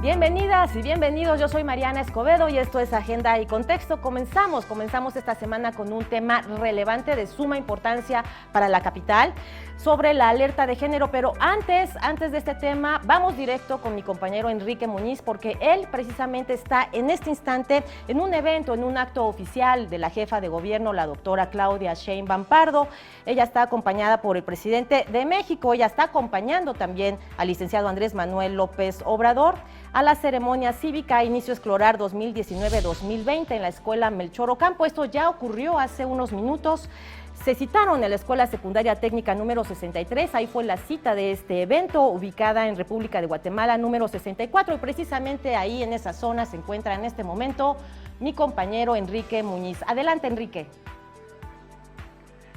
Bienvenidas y bienvenidos, yo soy Mariana Escobedo y esto es Agenda y Contexto. Comenzamos esta semana con un tema relevante de suma importancia para la capital sobre la alerta de género, pero antes de este tema vamos directo con mi compañero Enrique Muñiz porque él precisamente está en este instante en un evento, en un acto oficial de la jefa de gobierno, la doctora Claudia Sheinbaum Pardo. Ella está acompañada por el presidente de México, ella está acompañando también al licenciado Andrés Manuel López Obrador a la ceremonia cívica Inicio Escolar 2019-2020 en la escuela Melchor Ocampo. Esto ya ocurrió hace unos minutos. Se citaron en la Escuela Secundaria Técnica número 63, ahí fue la cita de este evento, ubicada en República de Guatemala número 64, y precisamente ahí en esa zona se encuentra en este momento mi compañero Enrique Muñiz. Adelante, Enrique.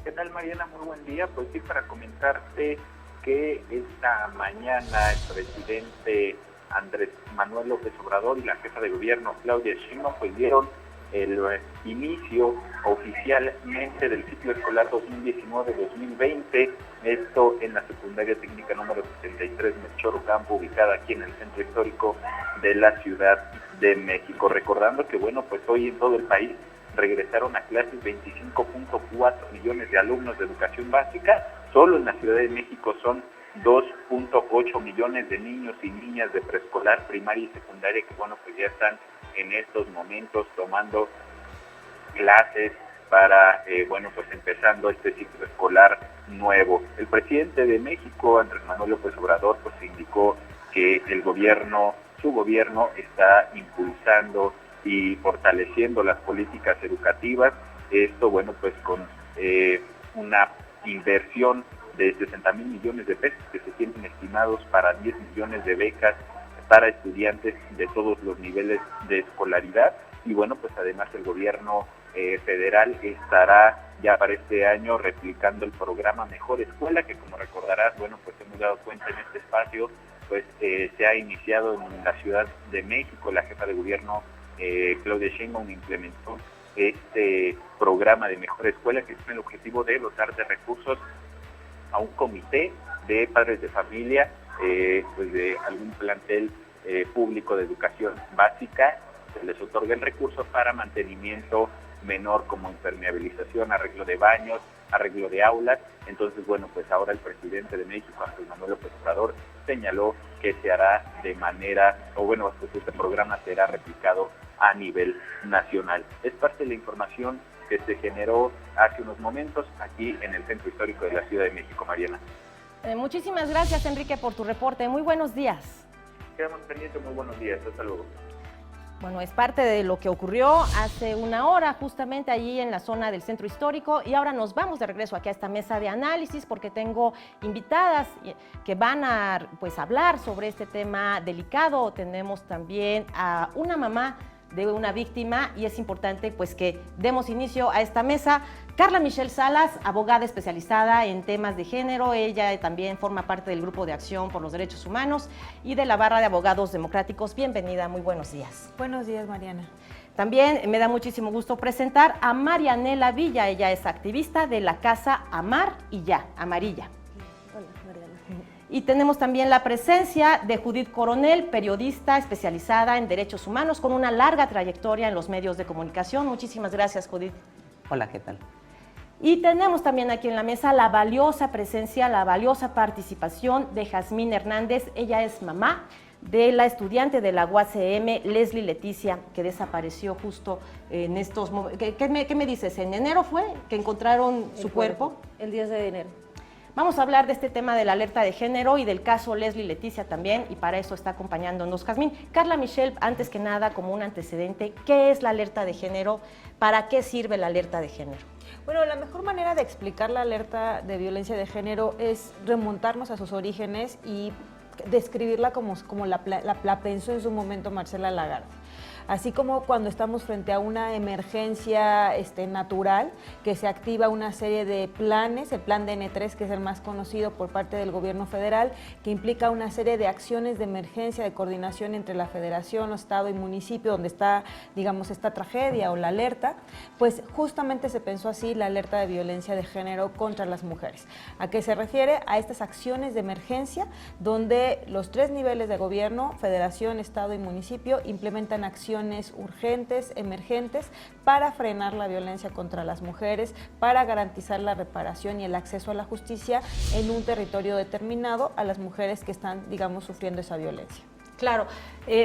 ¿Qué tal, Mariana? Muy buen día. Pues sí, para comentarte que esta mañana el presidente Andrés Manuel López Obrador y la jefa de gobierno Claudia Sheinbaum pues dieron el inicio oficialmente del ciclo escolar 2019-2020, esto en la secundaria técnica número 63 Melchor Ocampo, ubicada aquí en el centro histórico de la Ciudad de México. Recordando que bueno, pues hoy en todo el país regresaron a clases 25.4 millones de alumnos de educación básica, solo en la Ciudad de México son 2.8 millones de niños y niñas de preescolar, primaria y secundaria que bueno, pues ya están en estos momentos tomando clases para, pues empezando este ciclo escolar nuevo. El presidente de México, Andrés Manuel López Obrador, pues indicó que su gobierno está impulsando y fortaleciendo las políticas educativas, esto bueno, pues con una inversión de 60,000 millones de pesos que se tienen estimados para 10 millones de becas para estudiantes de todos los niveles de escolaridad. Y bueno, pues además el gobierno federal estará ya para este año replicando el programa Mejor Escuela, que como recordarás, bueno, pues hemos dado cuenta en este espacio, pues se ha iniciado en la Ciudad de México. La jefa de gobierno Claudia Sheinbaum implementó este programa de Mejor Escuela, que tiene el objetivo de dotar de recursos a un comité de padres de familia, pues de algún plantel público de educación básica. Se les otorga el recurso para mantenimiento menor como impermeabilización, arreglo de baños, arreglo de aulas. Entonces, bueno, pues ahora el presidente de México, Andrés Manuel López Obrador, señaló que se hará de manera, pues este programa será replicado a nivel nacional. Es parte de la información que se generó hace unos momentos aquí en el centro histórico de la Ciudad de México, Mariana. Muchísimas gracias, Enrique, por tu reporte. Muy buenos días. Quedamos pendientes, muy buenos días. Hasta luego. Bueno, es parte de lo que ocurrió hace una hora justamente allí en la zona del centro histórico, y ahora nos vamos de regreso aquí a esta mesa de análisis porque tengo invitadas que van a hablar sobre este tema delicado. Tenemos también a una mamá de una víctima y es importante pues que demos inicio a esta mesa. Carla Michelle Salas, abogada especializada en temas de género, ella también forma parte del Grupo de Acción por los Derechos Humanos y de la Barra de Abogados Democráticos. Bienvenida, muy buenos días. Buenos días, Mariana. También me da muchísimo gusto presentar a Marianela Villa, ella es activista de la Casa Amar y Ya, Amarilla. Hola, Mariana. Y tenemos también la presencia de Judith Coronel, periodista especializada en derechos humanos con una larga trayectoria en los medios de comunicación. Muchísimas gracias, Judith. Hola, ¿qué tal? Y tenemos también aquí en la mesa la valiosa presencia, la valiosa participación de Jazmín Hernández. Ella es mamá de la estudiante de la UACM, Leslie Leticia, que desapareció justo en estos momentos. ¿Qué me dices? ¿En enero fue que encontraron su cuerpo? El 10 de enero. Vamos a hablar de este tema de la alerta de género y del caso Leslie Leticia también, y para eso está acompañándonos Jazmín. Carla Michelle, antes que nada, como un antecedente, ¿qué es la alerta de género? ¿Para qué sirve la alerta de género? Bueno, la mejor manera de explicar la alerta de violencia de género es remontarnos a sus orígenes y describirla como la pensó en su momento Marcela Lagarde. Así como cuando estamos frente a una emergencia natural, que se activa una serie de planes, el plan DN3, que es el más conocido por parte del gobierno federal, que implica una serie de acciones de emergencia, de coordinación entre la federación, estado y municipio, donde está, digamos, esta tragedia o la alerta, pues justamente se pensó así la alerta de violencia de género contra las mujeres. ¿A qué se refiere? A estas acciones de emergencia, donde los 3 niveles de gobierno, federación, estado y municipio, implementan acciones urgentes, emergentes, para frenar la violencia contra las mujeres, para garantizar la reparación y el acceso a la justicia en un territorio determinado a las mujeres que están, digamos, sufriendo esa violencia. Claro,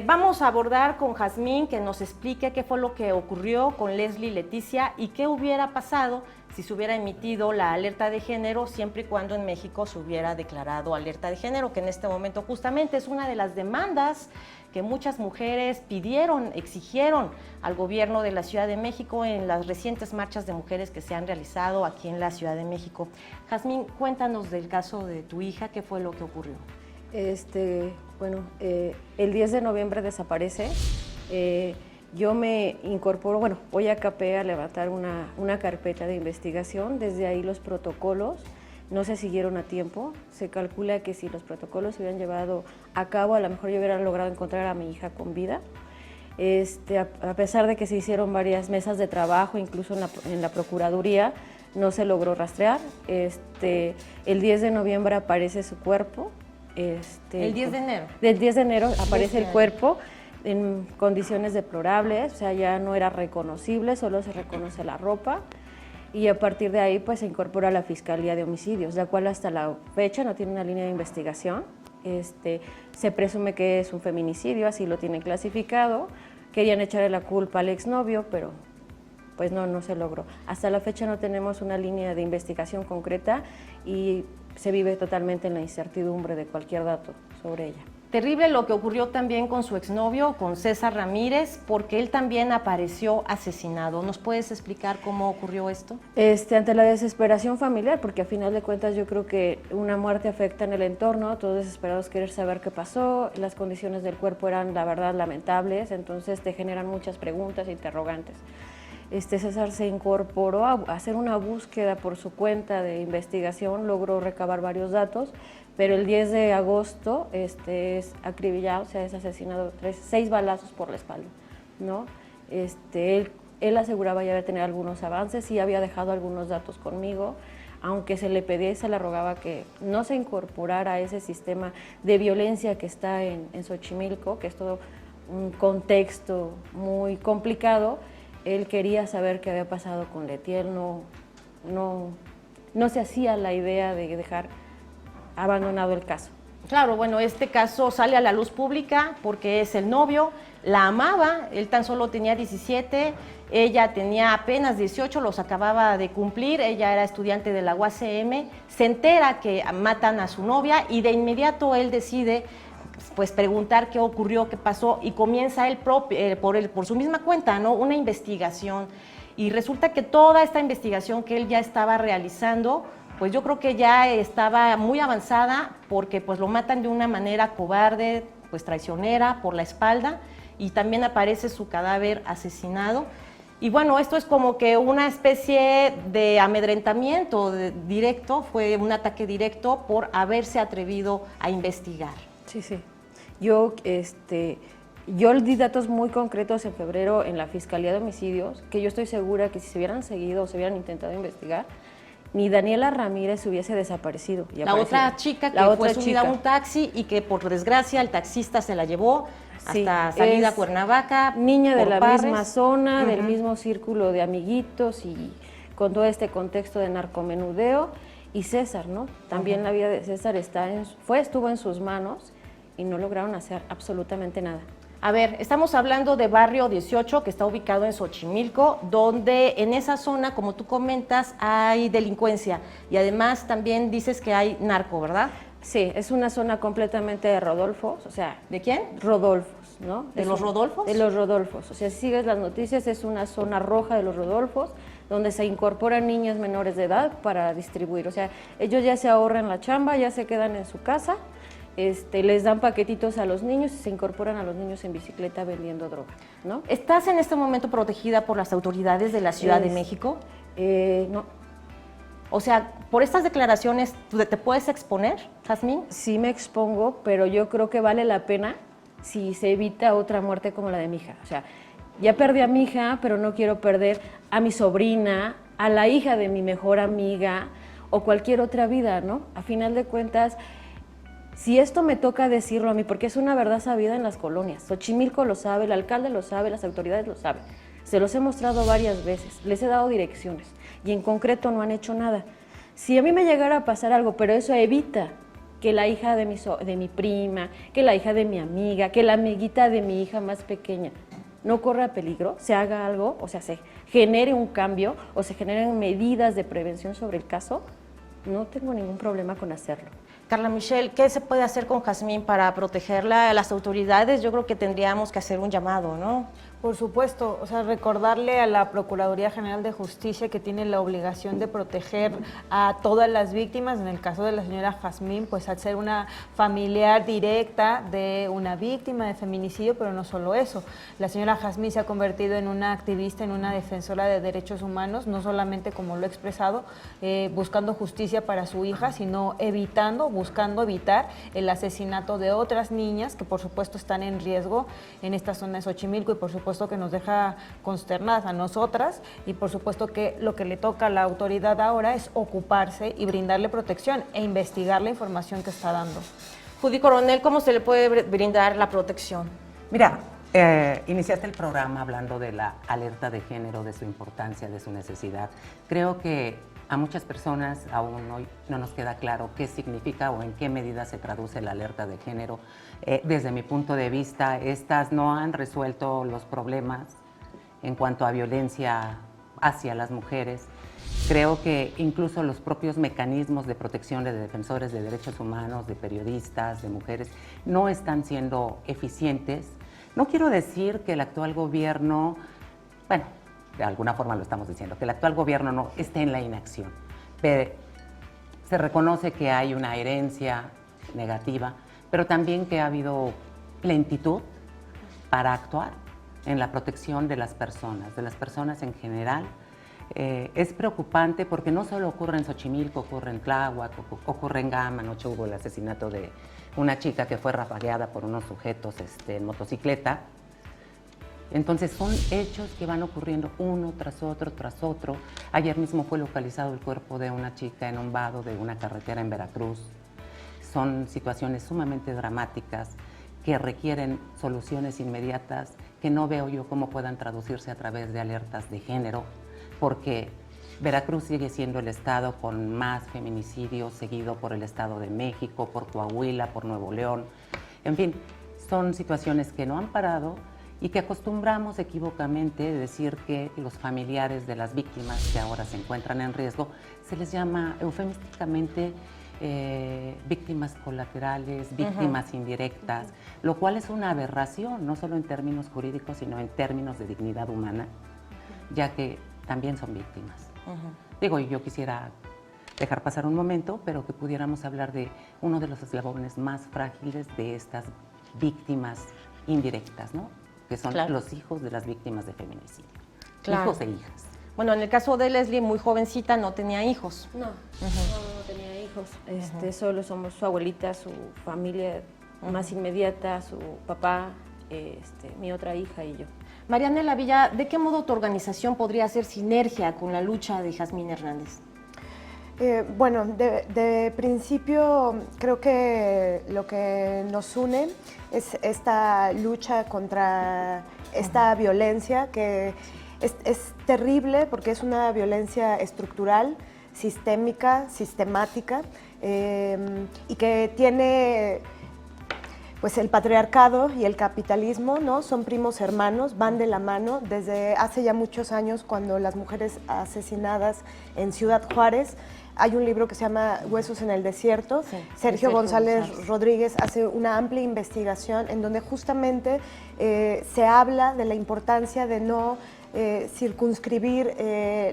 vamos a abordar con Jazmín que nos explique qué fue lo que ocurrió con Leslie Leticia y qué hubiera pasado si se hubiera emitido la alerta de género, siempre y cuando en México se hubiera declarado alerta de género, que en este momento justamente es una de las demandas que muchas mujeres pidieron, exigieron al gobierno de la Ciudad de México en las recientes marchas de mujeres que se han realizado aquí en la Ciudad de México. Jazmín, cuéntanos del caso de tu hija, ¿qué fue lo que ocurrió? El 10 de noviembre desaparece. Yo me incorporo, voy a CAPE a levantar una carpeta de investigación. Desde ahí los protocolos no se siguieron a tiempo. Se calcula que si los protocolos se hubieran llevado a cabo, a lo mejor yo hubiera logrado encontrar a mi hija con vida. A pesar de que se hicieron varias mesas de trabajo, incluso en la Procuraduría, no se logró rastrear. El 10 de noviembre aparece su cuerpo. ¿El 10 de enero? Del 10 de enero aparece el cuerpo en condiciones deplorables, o sea, ya no era reconocible, solo se reconoce la ropa, y a partir de ahí pues se incorpora a la Fiscalía de Homicidios, la cual hasta la fecha no tiene una línea de investigación. Se presume que es un feminicidio, así lo tienen clasificado. Querían echarle la culpa al exnovio, pero pues no se logró. Hasta la fecha no tenemos una línea de investigación concreta y se vive totalmente en la incertidumbre de cualquier dato sobre ella. Terrible lo que ocurrió también con su exnovio, con César Ramírez, porque él también apareció asesinado. ¿Nos puedes explicar cómo ocurrió esto? Ante la desesperación familiar, porque a final de cuentas yo creo que una muerte afecta en el entorno, todos desesperados querer saber qué pasó, las condiciones del cuerpo eran la verdad lamentables, entonces te generan muchas preguntas e interrogantes. César se incorporó a hacer una búsqueda por su cuenta de investigación, logró recabar varios datos, pero el 10 de agosto es acribillado, o sea, es asesinado 6 balazos por la espalda, ¿no? Él aseguraba ya tener algunos avances y había dejado algunos datos conmigo, aunque se le pedía y se le rogaba que no se incorporara a ese sistema de violencia que está en Xochimilco, que es todo un contexto muy complicado. Él quería saber qué había pasado con Letiel, no se hacía la idea de dejar abandonado el caso. Claro, bueno, este caso sale a la luz pública porque es el novio, la amaba, él tan solo tenía 17, ella tenía apenas 18, los acababa de cumplir, ella era estudiante de la UACM, se entera que matan a su novia y de inmediato él decide pues preguntar qué ocurrió, qué pasó, y comienza él por su misma cuenta, ¿no? Una investigación. Y resulta que toda esta investigación que él ya estaba realizando, pues yo creo que ya estaba muy avanzada, porque pues lo matan de una manera cobarde, pues traicionera, por la espalda, y también aparece su cadáver asesinado. Y bueno, esto es como que una especie de amedrentamiento directo, fue un ataque directo por haberse atrevido a investigar. Sí. Yo di datos muy concretos en febrero en la Fiscalía de Homicidios, que yo estoy segura que si se hubieran seguido o se hubieran intentado investigar, ni Daniela Ramírez hubiese desaparecido. La otra chica que fue subida a un taxi y que por desgracia el taxista se la llevó hasta salida a Cuernavaca. Niña de la misma zona, del mismo círculo de amiguitos y con todo este contexto de narcomenudeo. Y César, ¿no? También la vida de César estuvo en sus manos y no lograron hacer absolutamente nada. A ver, estamos hablando de Barrio 18, que está ubicado en Xochimilco, donde en esa zona, como tú comentas, hay delincuencia y además también dices que hay narco, ¿verdad? Sí, es una zona completamente de Rodolfos, o sea... ¿De quién? Rodolfos, ¿no? ¿De los Rodolfos? De los Rodolfos, o sea, si sigues las noticias, es una zona roja de los Rodolfos, donde se incorporan niñas menores de edad para distribuir, o sea, ellos ya se ahorran la chamba, ya se quedan en su casa les dan paquetitos a los niños y se incorporan a los niños en bicicleta vendiendo droga, ¿no? ¿Estás en este momento protegida por las autoridades de la Ciudad de México? No. O sea, por estas declaraciones, ¿te puedes exponer, Jazmín? Sí me expongo, pero yo creo que vale la pena si se evita otra muerte como la de mi hija. O sea, ya perdí a mi hija, pero no quiero perder a mi sobrina, a la hija de mi mejor amiga o cualquier otra vida, ¿no? A final de cuentas, si esto me toca decirlo a mí, porque es una verdad sabida en las colonias, Xochimilco lo sabe, el alcalde lo sabe, las autoridades lo saben, se los he mostrado varias veces, les he dado direcciones y en concreto no han hecho nada. Si a mí me llegara a pasar algo, pero eso evita que la hija de mi prima, que la hija de mi amiga, que la amiguita de mi hija más pequeña no corra peligro, se haga algo, o sea, se genere un cambio o se generen medidas de prevención sobre el caso, no tengo ningún problema con hacerlo. Carla Michelle, ¿qué se puede hacer con Jazmín para protegerla? Las autoridades, yo creo que tendríamos que hacer un llamado, ¿no? Por supuesto, o sea, recordarle a la Procuraduría General de Justicia que tiene la obligación de proteger a todas las víctimas. En el caso de la señora Jazmín, pues al ser una familiar directa de una víctima de feminicidio, pero no solo eso. La señora Jazmín se ha convertido en una activista, en una defensora de derechos humanos, no solamente como lo he expresado, buscando justicia para su hija, sino buscando evitar el asesinato de otras niñas que por supuesto están en riesgo en esta zona de Xochimilco y por supuesto que nos deja consternadas a nosotras y por supuesto que lo que le toca a la autoridad ahora es ocuparse y brindarle protección e investigar la información que está dando. Judy Coronel, ¿cómo se le puede brindar la protección? Mira, iniciaste el programa hablando de la alerta de género, de su importancia, de su necesidad. Creo que a muchas personas aún hoy no nos queda claro qué significa o en qué medida se traduce la alerta de género. Desde mi punto de vista, estas no han resuelto los problemas en cuanto a violencia hacia las mujeres. Creo que incluso los propios mecanismos de protección de defensores de derechos humanos, de periodistas, de mujeres, no están siendo eficientes. No quiero decir que el actual gobierno, bueno, de alguna forma lo estamos diciendo, que el actual gobierno no esté en la inacción. Pero se reconoce que hay una herencia negativa, pero también que ha habido lentitud para actuar en la protección de las personas en general. Es preocupante porque no solo ocurre en Xochimilco, ocurre en Tláhuac, ocurre en Gama. Anoche hubo el asesinato de una chica que fue rafagueada por unos sujetos en motocicleta. Entonces son hechos que van ocurriendo uno tras otro, tras otro. Ayer mismo fue localizado el cuerpo de una chica en un vado de una carretera en Veracruz. Son situaciones sumamente dramáticas que requieren soluciones inmediatas que no veo yo cómo puedan traducirse a través de alertas de género, porque Veracruz sigue siendo el estado con más feminicidios, seguido por el Estado de México, por Coahuila, por Nuevo León. En fin, son situaciones que no han parado y que acostumbramos equivocamente decir que los familiares de las víctimas que ahora se encuentran en riesgo se les llama eufemísticamente víctimas colaterales, víctimas indirectas, lo cual es una aberración, no solo en términos jurídicos, sino en términos de dignidad humana, ya que también son víctimas. Digo, y yo quisiera dejar pasar un momento, pero que pudiéramos hablar de uno de los eslabones más frágiles de estas víctimas indirectas, ¿no? Que son los hijos de las víctimas de feminicidio. Hijos e hijas. Bueno, en el caso de Leslie, muy jovencita, no tenía hijos. No tenía hijos. Solo somos su abuelita, su familia más inmediata, su papá, mi otra hija y yo. Marianela Villa, ¿de qué modo tu organización podría hacer sinergia con la lucha de Jazmín Hernández? Bueno, de principio creo que lo que nos une es esta lucha contra esta violencia que es terrible porque es una violencia estructural, sistémica, sistemática y que tiene pues el patriarcado y el capitalismo, ¿no? Son primos hermanos, van de la mano desde hace ya muchos años cuando las mujeres asesinadas en Ciudad Juárez. Hay un libro que se llama Huesos en el Desierto. Sí, Sergio González Rodríguez hace una amplia investigación en donde justamente se habla de la importancia de no circunscribir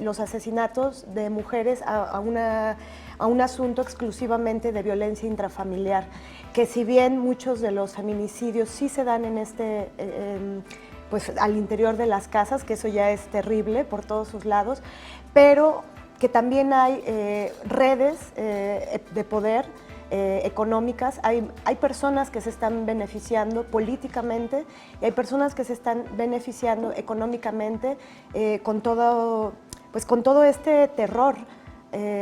los asesinatos de mujeres a a un asunto exclusivamente de violencia intrafamiliar, que si bien muchos de los feminicidios sí se dan en pues al interior de las casas, que eso ya es terrible por todos sus lados, pero que también hay redes de poder económicas, hay personas que se están beneficiando políticamente y hay personas que se están beneficiando económicamente con todo este terror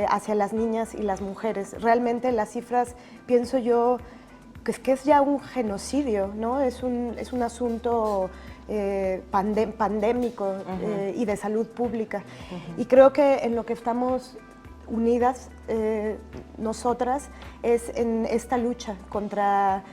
hacia las niñas y las mujeres. Realmente las cifras, pienso yo, que es ya un genocidio, ¿no? Es un asunto pandémico y de salud pública. Y creo que en lo que estamos unidas nosotras es en esta lucha contra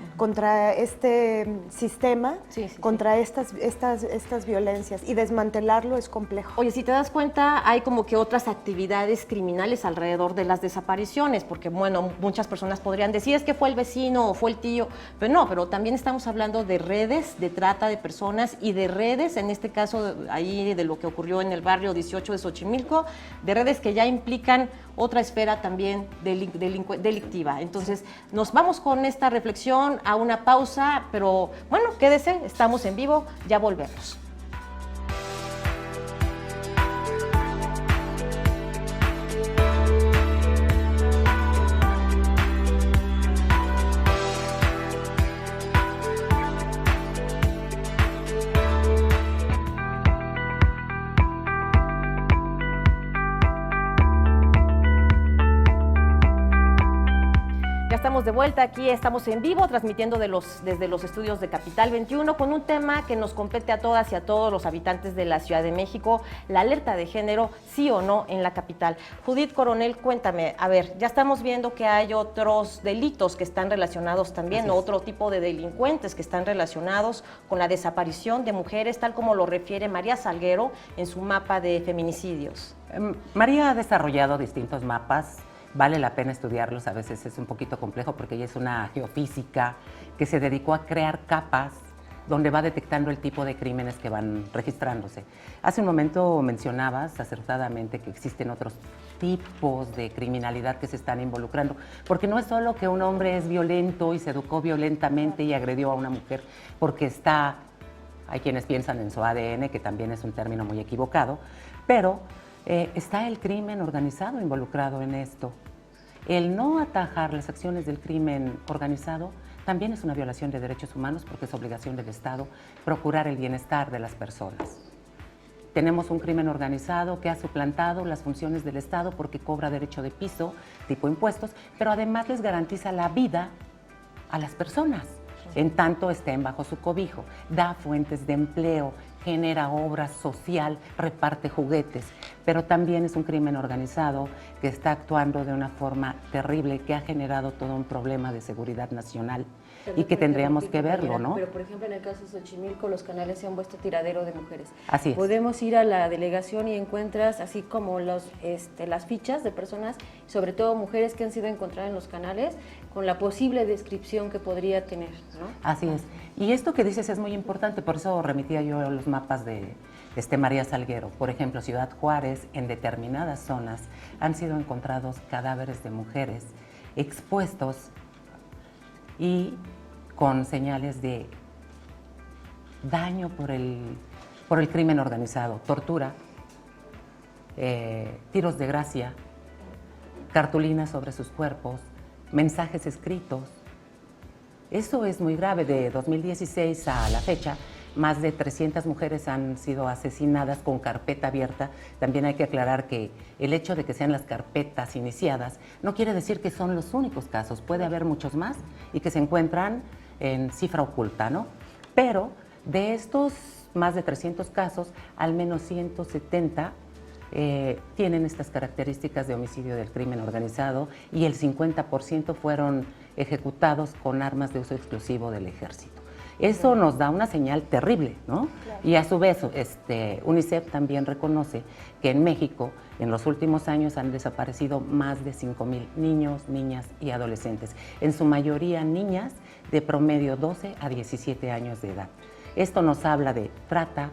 este sistema, contra estas violencias, y desmantelarlo es complejo. Oye, si te das cuenta, hay como que otras actividades criminales alrededor de las desapariciones, porque bueno, muchas personas podrían decir es que fue el vecino o fue el tío, pero no, pero también estamos hablando de redes de trata de personas y de redes, en este caso ahí de lo que ocurrió en el barrio 18 de Xochimilco, de redes que ya implican otra esfera también delictiva. Entonces, nos vamos con esta reflexión a una pausa, pero bueno, quédese, estamos en vivo, ya volvemos. Estamos de vuelta aquí, estamos en vivo, transmitiendo desde los estudios de Capital 21 con un tema que nos compete a todas y a todos los habitantes de la Ciudad de México, la alerta de género, sí o no en la capital. Judith Coronel, cuéntame, a ver, ya estamos viendo que hay otros delitos que están relacionados también, otro tipo de delincuentes que están relacionados con la desaparición de mujeres, tal como lo refiere María Salguero en su mapa de feminicidios. María ha desarrollado distintos mapas. Vale la pena estudiarlos, a veces es un poquito complejo porque ella es una geofísica que se dedicó a crear capas donde va detectando el tipo de crímenes que van registrándose. Hace un momento mencionabas acertadamente que existen otros tipos de criminalidad que se están involucrando, porque no es solo que un hombre es violento y se educó violentamente y agredió a una mujer porque hay quienes piensan en su ADN, que también es un término muy equivocado, pero está el crimen organizado involucrado en esto. El no atajar las acciones del crimen organizado también es una violación de derechos humanos porque es obligación del Estado procurar el bienestar de las personas. Tenemos un crimen organizado que ha suplantado las funciones del Estado porque cobra derecho de piso, tipo impuestos, pero además les garantiza la vida a las personas, en tanto estén bajo su cobijo, da fuentes de empleo, genera obra social, reparte juguetes, pero también es un crimen organizado que está actuando de una forma terrible, que ha generado todo un problema de seguridad nacional y que tendríamos que verlo, ¿no? Pero, por ejemplo, en el caso de Xochimilco, los canales se han vuelto tiradero de mujeres. Así es. Podemos ir a la delegación y encuentras así como las fichas de personas, sobre todo mujeres que han sido encontradas en los canales, con la posible descripción que podría tener, ¿no? Así es. Y esto que dices es muy importante, por eso remitía yo a los mapas de María Salguero. Por ejemplo, Ciudad Juárez, en determinadas zonas han sido encontrados cadáveres de mujeres expuestos y con señales de daño por el crimen organizado, tortura, tiros de gracia, cartulinas sobre sus cuerpos, mensajes escritos. Eso es muy grave. De 2016 a la fecha, más de 300 mujeres han sido asesinadas con carpeta abierta. También hay que aclarar que el hecho de que sean las carpetas iniciadas no quiere decir que son los únicos casos. Puede haber muchos más y que se encuentran en cifra oculta, ¿no? Pero de estos más de 300 casos, al menos 170 tienen estas características de homicidio del crimen organizado y el 50% fueron ejecutados con armas de uso exclusivo del ejército. Eso nos da una señal terrible, ¿no? Claro. Y a su vez, UNICEF también reconoce que en México en los últimos años han desaparecido más de 5,000 niños, niñas y adolescentes, en su mayoría niñas de promedio 12 a 17 años de edad. Esto nos habla de trata,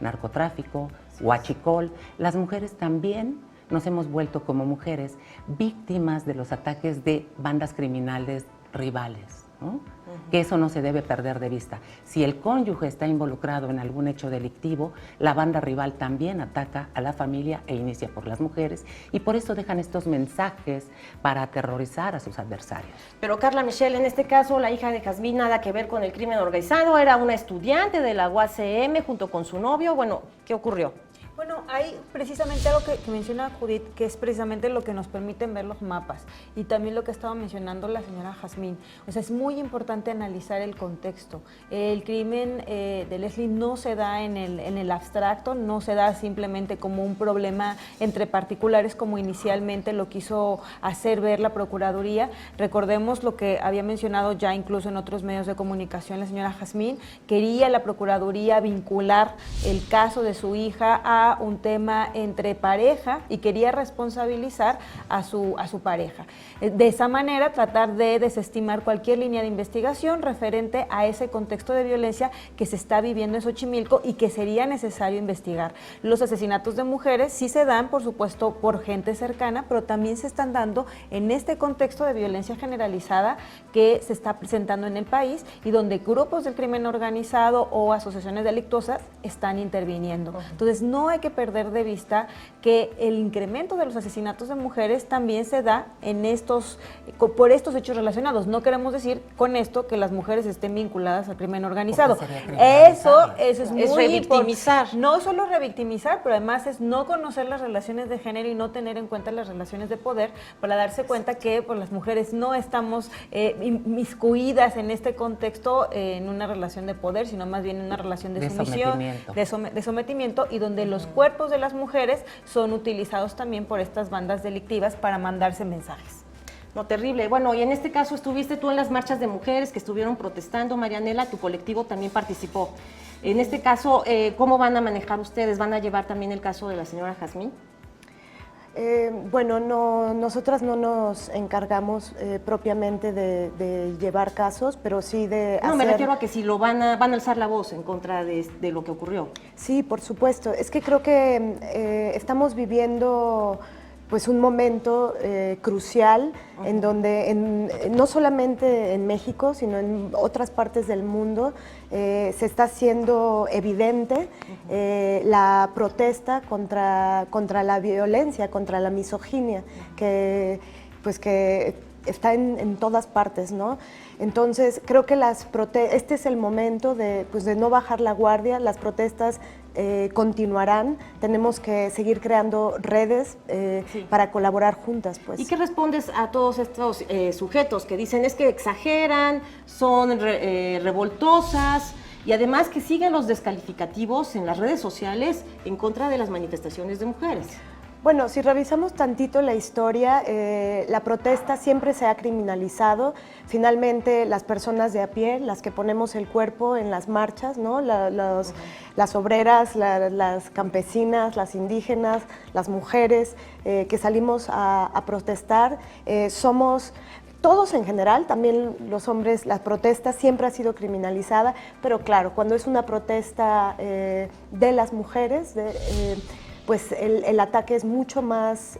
narcotráfico, huachicol. Las mujeres también nos hemos vuelto como mujeres víctimas de los ataques de bandas criminales rivales, ¿no? Que eso no se debe perder de vista. Si el cónyuge está involucrado en algún hecho delictivo, la banda rival también ataca a la familia e inicia por las mujeres, y por eso dejan estos mensajes para aterrorizar a sus adversarios. Pero Carla Michelle, en este caso, la hija de Jazmín, nada que ver con el crimen organizado, era una estudiante de la UACM junto con su novio. Bueno, ¿qué ocurrió? Bueno, hay precisamente algo que menciona Judith, que es precisamente lo que nos permiten ver los mapas, y también lo que estaba mencionando la señora Jazmín. O sea, es muy importante analizar el contexto. El crimen de Leslie no se da en el abstracto, no se da simplemente como un problema entre particulares, como inicialmente lo quiso hacer ver la Procuraduría. Recordemos lo que había mencionado ya incluso en otros medios de comunicación la señora Jazmín. Quería la Procuraduría vincular el caso de su hija a un tema entre pareja y quería responsabilizar a su pareja. De esa manera tratar de desestimar cualquier línea de investigación referente a ese contexto de violencia que se está viviendo en Xochimilco y que sería necesario investigar. Los asesinatos de mujeres sí se dan, por supuesto, por gente cercana, pero también se están dando en este contexto de violencia generalizada que se está presentando en el país y donde grupos del crimen organizado o asociaciones delictuosas están interviniendo. Entonces, no hay que perder de vista que el incremento de los asesinatos de mujeres también se da por estos hechos relacionados. No queremos decir con esto que las mujeres estén vinculadas al crimen organizado. Eso es muy revictimizar. No solo revictimizar, pero además es no conocer las relaciones de género y no tener en cuenta las relaciones de poder para darse cuenta que pues, las mujeres no estamos inmiscuidas en este contexto en una relación de poder, sino más bien en una relación de sumisión, de sometimiento, y donde los cuerpos de las mujeres son utilizados también por estas bandas delictivas para mandarse mensajes. No, terrible. Bueno, y en este caso estuviste tú en las marchas de mujeres que estuvieron protestando, Marianela, tu colectivo también participó. En este caso, ¿cómo van a manejar ustedes? ¿Van a llevar también el caso de la señora Jazmín? Bueno, nosotras no nos encargamos propiamente de llevar casos, pero sí de No, me refiero a que si lo van a alzar la voz en contra de lo que ocurrió. Sí, por supuesto. Es que creo que estamos viviendo pues un momento crucial en donde no solamente en México, sino en otras partes del mundo se está haciendo evidente la protesta contra la violencia, contra la misoginia, que está en todas partes, ¿no? Entonces, creo que este es el momento de no bajar la guardia. Las protestas continuarán, tenemos que seguir creando redes para colaborar juntas. Pues. ¿Y qué respondes a todos estos sujetos que dicen es que exageran, son revoltosas y además que siguen los descalificativos en las redes sociales en contra de las manifestaciones de mujeres? Bueno, si revisamos tantito la historia, la protesta siempre se ha criminalizado. Finalmente, las personas de a pie, las que ponemos el cuerpo en las marchas, ¿no? Las obreras, las campesinas, las indígenas, las mujeres que salimos a protestar, somos... Todos en general, también los hombres, la protesta siempre ha sido criminalizada, pero claro, cuando es una protesta de las mujeres, pues el ataque es mucho más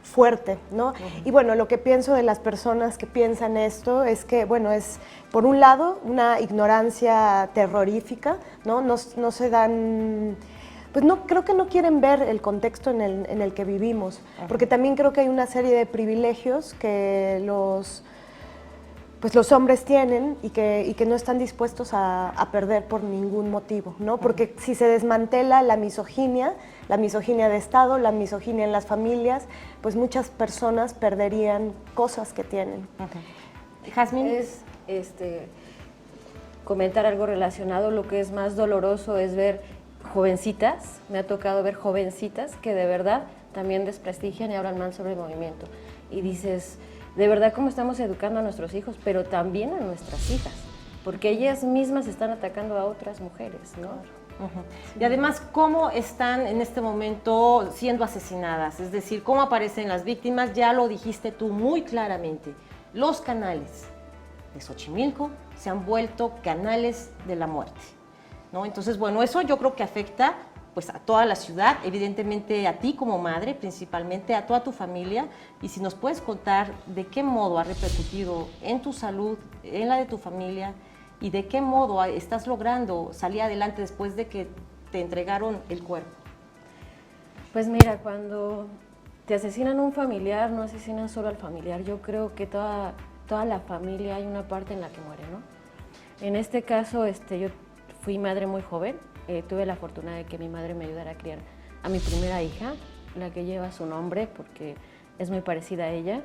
fuerte, ¿no? Y bueno, lo que pienso de las personas que piensan esto es que, bueno, es por un lado una ignorancia terrorífica, ¿no? No se dan... Pues creo que no quieren ver el contexto en el que vivimos, porque también creo que hay una serie de privilegios que los hombres tienen y que no están dispuestos a perder por ningún motivo, ¿no? Porque si se desmantela la misoginia de Estado, la misoginia en las familias, pues muchas personas perderían cosas que tienen. Jazmín. Comentar algo relacionado, lo que es más doloroso es ver jovencitas, me ha tocado ver jovencitas que de verdad también desprestigian y hablan mal sobre el movimiento. Y dices, de verdad cómo estamos educando a nuestros hijos, pero también a nuestras hijas, porque ellas mismas están atacando a otras mujeres, ¿no? Y además, ¿cómo están en este momento siendo asesinadas? Es decir, ¿cómo aparecen las víctimas? Ya lo dijiste tú muy claramente. Los canales de Xochimilco se han vuelto canales de la muerte, ¿no? Entonces, bueno, eso yo creo que afecta pues a toda la ciudad, evidentemente a ti como madre, principalmente a toda tu familia, y si nos puedes contar de qué modo ha repercutido en tu salud, en la de tu familia, y de qué modo estás logrando salir adelante después de que te entregaron el cuerpo. Pues mira, cuando te asesinan un familiar, no asesinan solo al familiar, yo creo que toda la familia hay una parte en la que muere, ¿no? En este caso, yo fui madre muy joven, tuve la fortuna de que mi madre me ayudara a criar a mi primera hija, la que lleva su nombre porque es muy parecida a ella.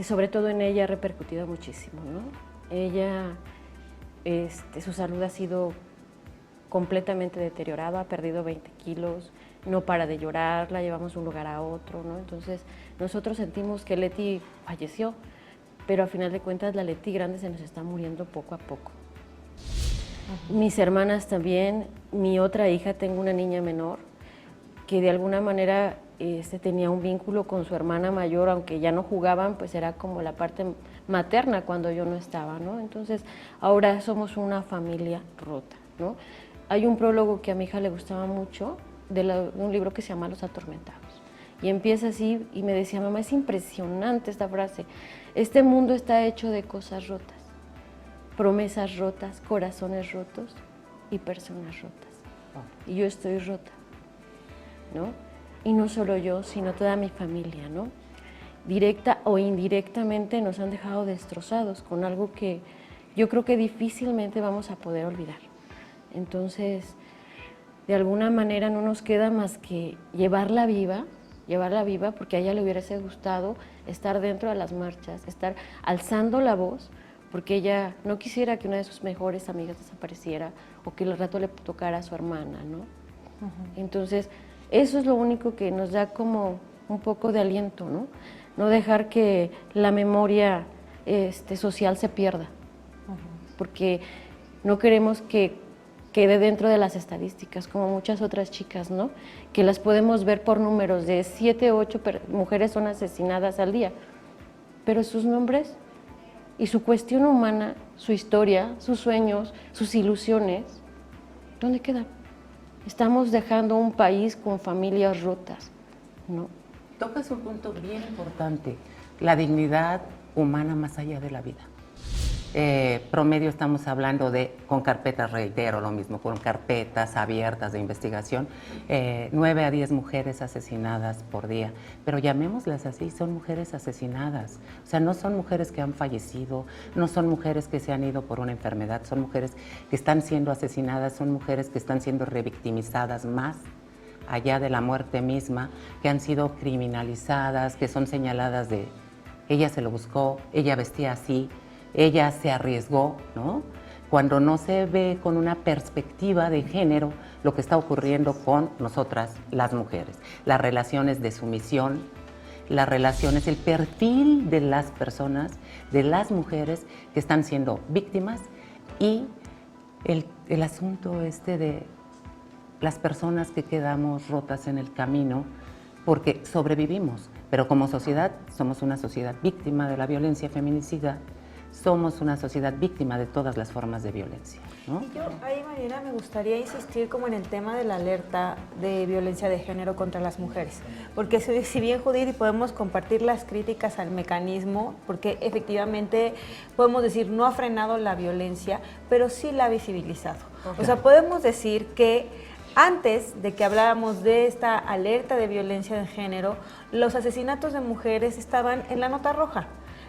Sobre todo en ella ha repercutido muchísimo, ¿no? Ella, su salud ha sido completamente deteriorada, ha perdido 20 kilos, no para de llorar, la llevamos de un lugar a otro, ¿no? Entonces nosotros sentimos que Leti falleció, pero a final de cuentas la Leti grande se nos está muriendo poco a poco. Mis hermanas también, mi otra hija, tengo una niña menor que de alguna manera tenía un vínculo con su hermana mayor, aunque ya no jugaban, pues era como la parte materna cuando yo no estaba, ¿no? Entonces ahora somos una familia rota, ¿no? Hay un prólogo que a mi hija le gustaba mucho, de un libro que se llama Los Atormentados. Y empieza así y me decía, mamá, es impresionante esta frase, este mundo está hecho de cosas rotas, promesas rotas, corazones rotos y personas rotas. Y yo estoy rota, ¿no? Y no solo yo, sino toda mi familia, ¿no? Directa o indirectamente nos han dejado destrozados con algo que yo creo que difícilmente vamos a poder olvidar. Entonces, de alguna manera no nos queda más que llevarla viva, porque a ella le hubiese gustado estar dentro de las marchas, estar alzando la voz, porque ella no quisiera que una de sus mejores amigas desapareciera o que al rato le tocara a su hermana, ¿no? Entonces, eso es lo único que nos da como un poco de aliento, ¿no? No dejar que la memoria social se pierda, porque no queremos que quede dentro de las estadísticas, como muchas otras chicas, ¿no? Que las podemos ver por números de 7 o 8 mujeres son asesinadas al día, pero sus nombres y su cuestión humana, su historia, sus sueños, sus ilusiones, ¿dónde quedan? Estamos dejando un país con familias rotas, ¿no? Tocas un punto bien importante, la dignidad humana más allá de la vida. Promedio estamos hablando de, con carpetas, reitero lo mismo, con carpetas abiertas de investigación, 9 a 10 mujeres asesinadas por día, pero llamémoslas así, son mujeres asesinadas, o sea, no son mujeres que han fallecido, no son mujeres que se han ido por una enfermedad, son mujeres que están siendo asesinadas, son mujeres que están siendo revictimizadas más allá de la muerte misma, que han sido criminalizadas, que son señaladas de, ella se lo buscó, ella vestía así, ella se arriesgó, ¿no? Cuando no se ve con una perspectiva de género lo que está ocurriendo con nosotras, las mujeres, las relaciones de sumisión, las relaciones, el perfil de las personas, de las mujeres que están siendo víctimas y el asunto de las personas que quedamos rotas en el camino porque sobrevivimos, pero como sociedad somos una sociedad víctima de la violencia feminicida. Somos una sociedad víctima de todas las formas de violencia, ¿no? Y yo ahí, Mariana, me gustaría insistir como en el tema de la alerta de violencia de género contra las mujeres, porque si bien, Judith, podemos compartir las críticas al mecanismo, porque efectivamente podemos decir no ha frenado la violencia, pero sí la ha visibilizado. Okay. O sea, podemos decir que antes de que habláramos de esta alerta de violencia de género, los asesinatos de mujeres estaban en la nota roja,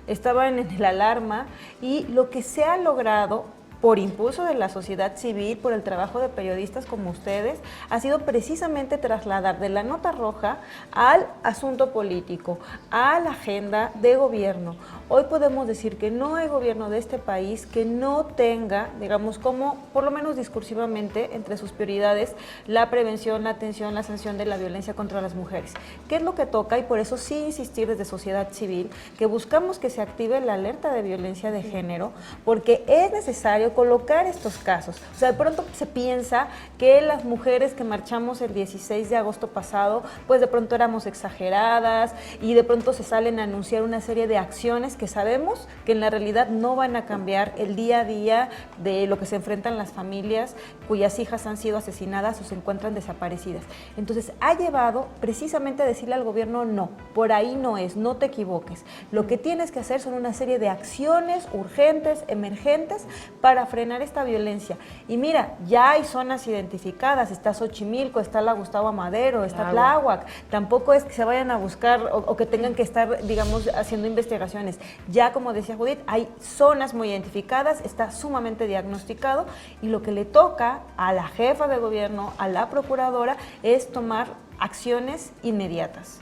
estaban en el alarma, y lo que se ha logrado por impulso de la sociedad civil, por el trabajo de periodistas como ustedes, ha sido precisamente trasladar de la nota roja al asunto político, a la agenda de gobierno. Hoy podemos decir que no hay gobierno de este país que no tenga, digamos, como por lo menos discursivamente, entre sus prioridades, la prevención, la atención, la sanción de la violencia contra las mujeres. ¿Qué es lo que toca? Y por eso sí insistir desde sociedad civil que buscamos que se active la alerta de violencia de género, porque es necesario necesario colocar estos casos. O sea, de pronto se piensa que las mujeres que marchamos el 16 de agosto pasado, pues de pronto éramos exageradas y de pronto se salen a anunciar una serie de acciones que sabemos que en la realidad no van a cambiar el día a día de lo que se enfrentan las familias cuyas hijas han sido asesinadas o se encuentran desaparecidas. Entonces, ha llevado precisamente a decirle al gobierno, no, por ahí no es, no te equivoques. Lo que tienes que hacer son una serie de acciones urgentes, emergentes, para frenar esta violencia. Y mira, ya hay zonas identificadas, está Xochimilco, está la Gustavo Amadero, está Tláhuac. Tampoco es que se vayan a buscar o que tengan que estar, digamos, haciendo investigaciones. Ya, como decía Judith, hay zonas muy identificadas, está sumamente diagnosticado, y lo que le toca a la jefa de gobierno, a la procuradora, es tomar acciones inmediatas.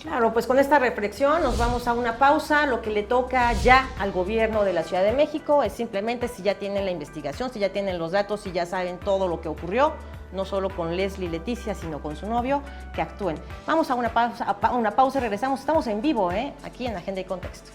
Claro, pues con esta reflexión nos vamos a una pausa. Lo que le toca ya al gobierno de la Ciudad de México es simplemente, si ya tienen la investigación, si ya tienen los datos, si ya saben todo lo que ocurrió, no solo con Leslie Leticia, sino con su novio, que actúen. Vamos a una pausa y regresamos. Estamos en vivo, aquí en Agenda y Contexto.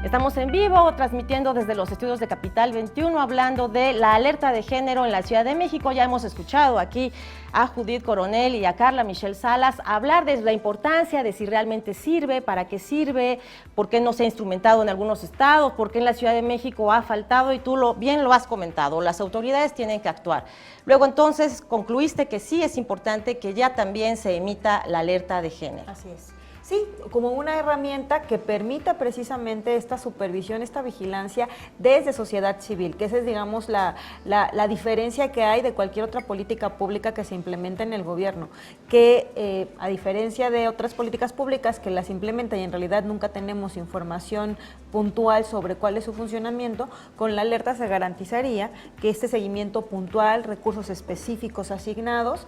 Estamos en vivo, transmitiendo desde los estudios de Capital 21, hablando de la alerta de género en la Ciudad de México. Ya hemos escuchado aquí a Judith Coronel y a Carla Michelle Salas hablar de la importancia de si realmente sirve, para qué sirve, por qué no se ha instrumentado en algunos estados, por qué en la Ciudad de México ha faltado, y tú bien lo has comentado, las autoridades tienen que actuar. Luego entonces concluiste que sí es importante que ya también se emita la alerta de género. Así es. Sí, como una herramienta que permita precisamente esta supervisión, esta vigilancia desde sociedad civil, que esa es, digamos, la diferencia que hay de cualquier otra política pública que se implementa en el gobierno, que a diferencia de otras políticas públicas que las implementan y en realidad nunca tenemos información puntual sobre cuál es su funcionamiento, con la alerta se garantizaría que este seguimiento puntual, recursos específicos asignados,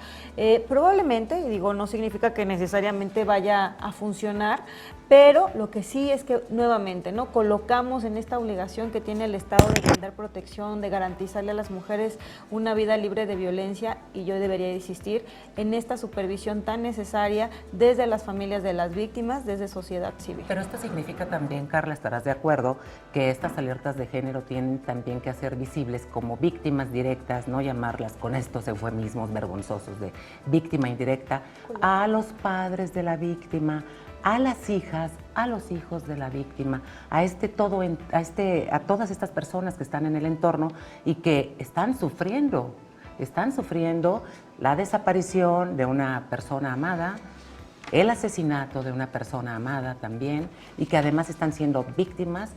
probablemente, y digo, no significa que necesariamente vaya a funcionar, pero lo que sí es que nuevamente, ¿no?, colocamos en esta obligación que tiene el Estado de brindar protección, de garantizarle a las mujeres una vida libre de violencia, y yo debería insistir en esta supervisión tan necesaria desde las familias de las víctimas, desde sociedad civil. Pero esto significa también, Carla, estarás de acuerdo, que estas alertas de género tienen también que hacer visibles como víctimas directas, no llamarlas con estos eufemismos vergonzosos de víctima indirecta, a los padres de la víctima, a las hijas, a los hijos de la víctima, a todas estas personas que están en el entorno y que están sufriendo la desaparición de una persona amada, el asesinato de una persona amada también, y que además están siendo víctimas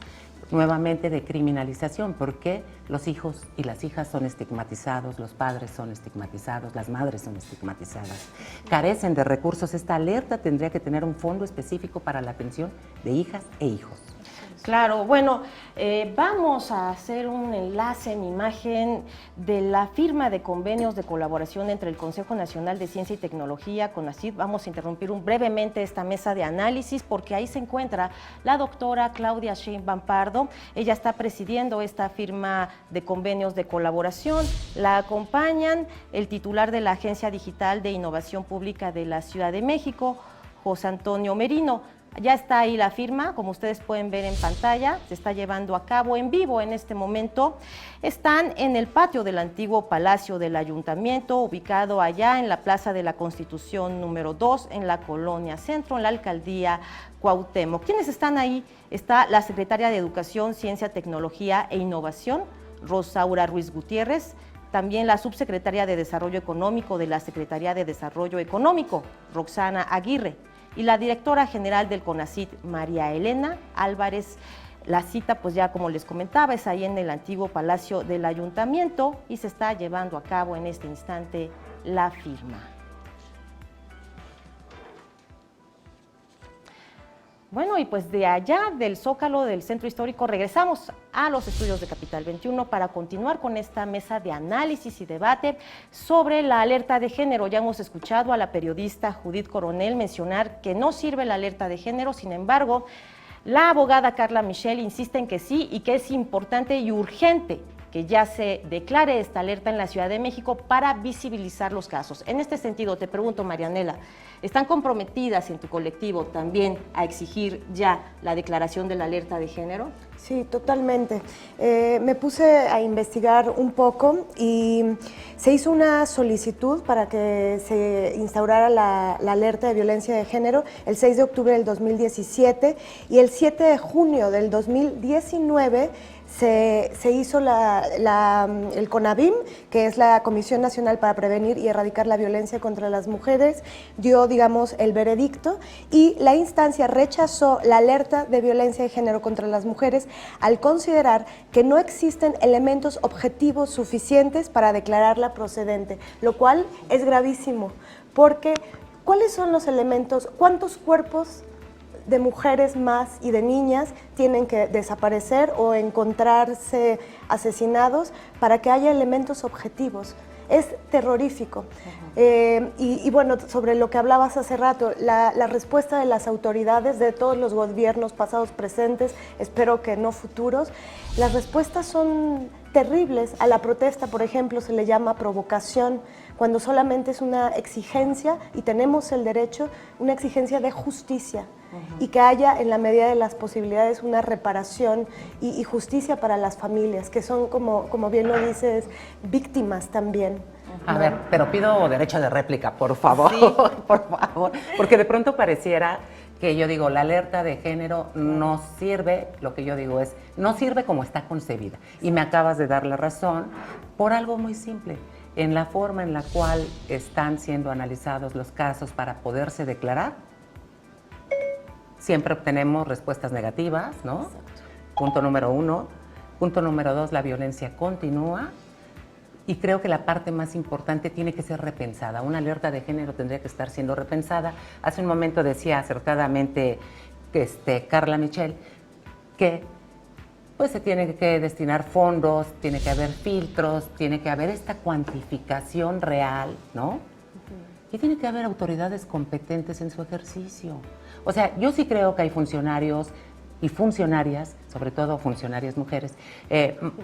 nuevamente de criminalización, porque los hijos y las hijas son estigmatizados, los padres son estigmatizados, las madres son estigmatizadas, carecen de recursos. Esta alerta tendría que tener un fondo específico para la atención de hijas e hijos. Claro, bueno, vamos a hacer un enlace en imagen de la firma de convenios de colaboración entre el Consejo Nacional de Ciencia y Tecnología, CONACYT. Vamos a interrumpir brevemente esta mesa de análisis porque ahí se encuentra la doctora Claudia Sheinbaum Pardo. Ella está presidiendo esta firma de convenios de colaboración. La acompañan el titular de la Agencia Digital de Innovación Pública de la Ciudad de México, José Antonio Merino. Ya está ahí la firma, como ustedes pueden ver en pantalla, se está llevando a cabo en vivo en este momento. Están en el patio del antiguo Palacio del Ayuntamiento, ubicado allá en la Plaza de la Constitución número 2, en la Colonia Centro, en la Alcaldía Cuauhtémoc. ¿Quiénes están ahí? Está la Secretaria de Educación, Ciencia, Tecnología e Innovación, Rosaura Ruiz Gutiérrez, también la Subsecretaria de Desarrollo Económico de la Secretaría de Desarrollo Económico, Roxana Aguirre, y la directora general del CONACYT, María Elena Álvarez. La cita, pues ya como les comentaba, es ahí en el antiguo Palacio del Ayuntamiento y se está llevando a cabo en este instante la firma. Bueno, y pues de allá del Zócalo del Centro Histórico regresamos a los estudios de Capital 21 para continuar con esta mesa de análisis y debate sobre la alerta de género. Ya hemos escuchado a la periodista Judith Coronel mencionar que no sirve la alerta de género, sin embargo, La abogada Carla Michel insiste en que sí y que es importante y urgente que ya se declare esta alerta en la Ciudad de México para visibilizar los casos. En este sentido, te pregunto, Marianela, ¿están comprometidas en tu colectivo también a exigir ya la declaración de la alerta de género? Sí, totalmente. Me puse a investigar un poco y se hizo una solicitud para que se instaurara la alerta de violencia de género el 6 de octubre del 2017 y el 7 de junio del 2019 se hizo el CONAVIM, que es la Comisión Nacional para Prevenir y Erradicar la Violencia contra las Mujeres, dio, digamos, el veredicto y la instancia rechazó la alerta de violencia de género contra las mujeres al considerar que no existen elementos objetivos suficientes para declararla procedente, lo cual es gravísimo, porque ¿cuáles son los elementos? ¿Cuántos cuerpos de mujeres más y de niñas tienen que desaparecer o encontrarse asesinados para que haya elementos objetivos? Es terrorífico. Y bueno, sobre lo que hablabas hace rato, la respuesta de las autoridades, de todos los gobiernos pasados, presentes, espero que no futuros, las respuestas son terribles. A la protesta, por ejemplo, se le llama provocación, cuando solamente es una exigencia, y tenemos el derecho, una exigencia de justicia, y que haya, en la medida de las posibilidades, una reparación y justicia para las familias, que son, como bien lo dices, víctimas también. A ver, pero pido derecho de réplica, por favor, Sí. por favor, porque de pronto pareciera que yo digo, la alerta de género no sirve, lo que yo digo es, no sirve como está concebida. Y me acabas de dar la razón por algo muy simple. En la forma en la cual están siendo analizados los casos para poderse declarar, siempre obtenemos respuestas negativas, ¿no? Exacto. Punto número 1. Punto número 2, la violencia continúa. Y creo que la parte más importante tiene que ser repensada. Una alerta de género tendría que estar siendo repensada. Hace un momento decía acertadamente Carla Michel que pues se tiene que destinar fondos, tiene que haber filtros, tiene que haber esta cuantificación real, ¿no? Y tiene que haber autoridades competentes en su ejercicio. O sea, yo sí creo que hay funcionarios y funcionarias, sobre todo funcionarias mujeres,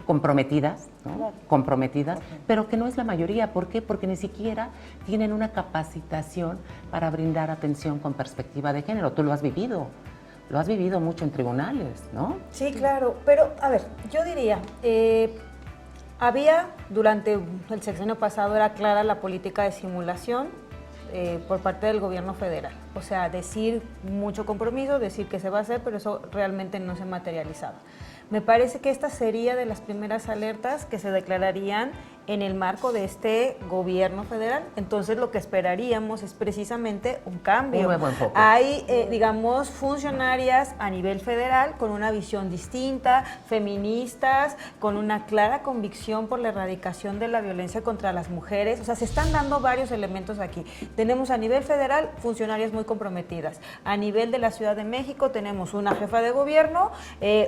comprometidas, ¿no? Claro. Comprometidas, pero que no es la mayoría. ¿Por qué? Porque ni siquiera tienen una capacitación para brindar atención con perspectiva de género. Tú lo has vivido mucho en tribunales, ¿no? Sí, claro, pero a ver, yo diría, había durante el sexenio pasado, era clara la política de simulación por parte del gobierno federal. O sea, decir mucho compromiso, decir que se va a hacer, pero eso realmente no se materializaba. Me parece que esta sería de las primeras alertas que se declararían en el marco de este gobierno federal. Entonces lo que esperaríamos es precisamente un cambio. Un nuevo enfoque. Hay, digamos, funcionarias a nivel federal con una visión distinta, feministas, con una clara convicción por la erradicación de la violencia contra las mujeres. O sea, se están dando varios elementos aquí. Tenemos a nivel federal funcionarias muy comprometidas. A nivel de la Ciudad de México tenemos una jefa de gobierno,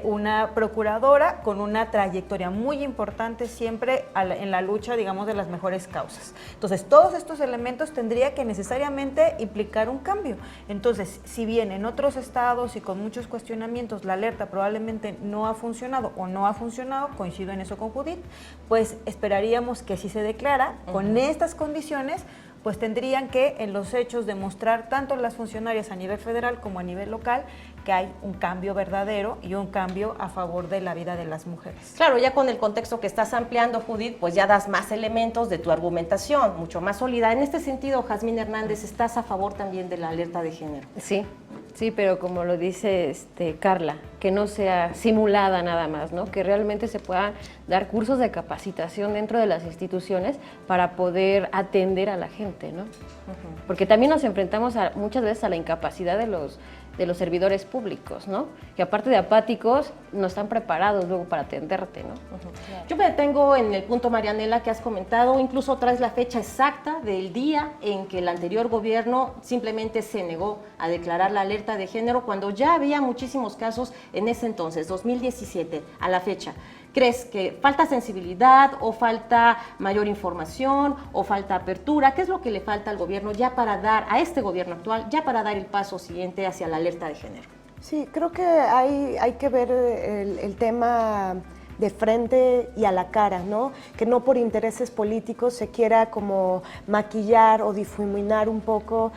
una procuradora con una trayectoria muy importante siempre en la lucha, digamos, de las mejores causas. Entonces, todos estos elementos tendría que necesariamente implicar un cambio. Entonces, si bien en otros estados y con muchos cuestionamientos la alerta probablemente no ha funcionado o no ha funcionado, coincido en eso con Judith, pues esperaríamos que si se declara con estas condiciones, pues tendrían que en los hechos demostrar tanto las funcionarias a nivel federal como a nivel local que hay un cambio verdadero y un cambio a favor de la vida de las mujeres. Claro, ya con el contexto que estás ampliando, Judith, pues ya das más elementos de tu argumentación, mucho más sólida. En este sentido, Jazmín Hernández, ¿estás a favor también de la alerta de género? Sí, pero como lo dice Carla, que no sea simulada nada más, ¿no? Que realmente se puedan dar cursos de capacitación dentro de las instituciones para poder atender a la gente, ¿no? Porque también nos enfrentamos muchas veces a la incapacidad de los servidores públicos, ¿no? Que aparte de apáticos, no están preparados luego para atenderte, ¿no? Yo me detengo en el punto, Marianela, que has comentado, incluso traes la fecha exacta del día en que el anterior gobierno simplemente se negó a declarar la alerta de género cuando ya había muchísimos casos en ese entonces, 2017, a la fecha. ¿Crees que falta sensibilidad o falta mayor información o falta apertura? ¿Qué es lo que le falta al gobierno ya para dar, a este gobierno actual, ya para dar el paso siguiente hacia la alerta de género? Sí, creo que hay que ver el tema de frente y a la cara, ¿no? Que no por intereses políticos se quiera como maquillar o difuminar un poco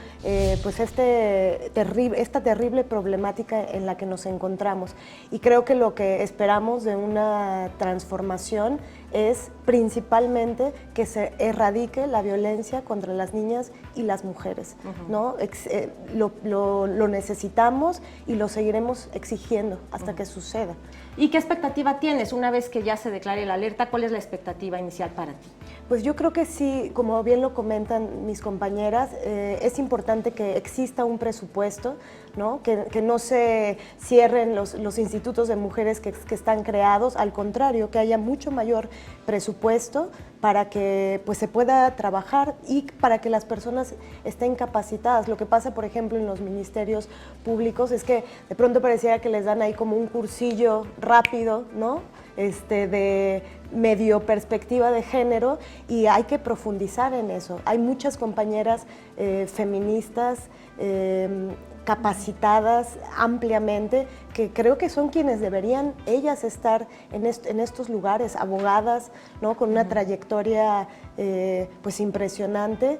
pues esta terrible problemática en la que nos encontramos. Y creo que lo que esperamos de una transformación es principalmente que se erradique la violencia contra las niñas y las mujeres, ¿no? Lo necesitamos y lo seguiremos exigiendo hasta que suceda. ¿Y qué expectativa tienes una vez que ya se declare la alerta? ¿Cuál es la expectativa inicial para ti? Pues yo creo que sí, como bien lo comentan mis compañeras, es importante que exista un presupuesto, ¿no? Que no se cierren los institutos de mujeres que están creados, al contrario, que haya mucho mayor presupuesto para que pues, se pueda trabajar y para que las personas estén capacitadas. Lo que pasa, por ejemplo, en los ministerios públicos es que de pronto pareciera que les dan ahí como un cursillo rápido, ¿no? De medio perspectiva de género, y hay que profundizar en eso. Hay muchas compañeras feministas capacitadas ampliamente, que creo que son quienes deberían ellas estar en estos lugares, abogadas, ¿no? Con una trayectoria pues impresionante.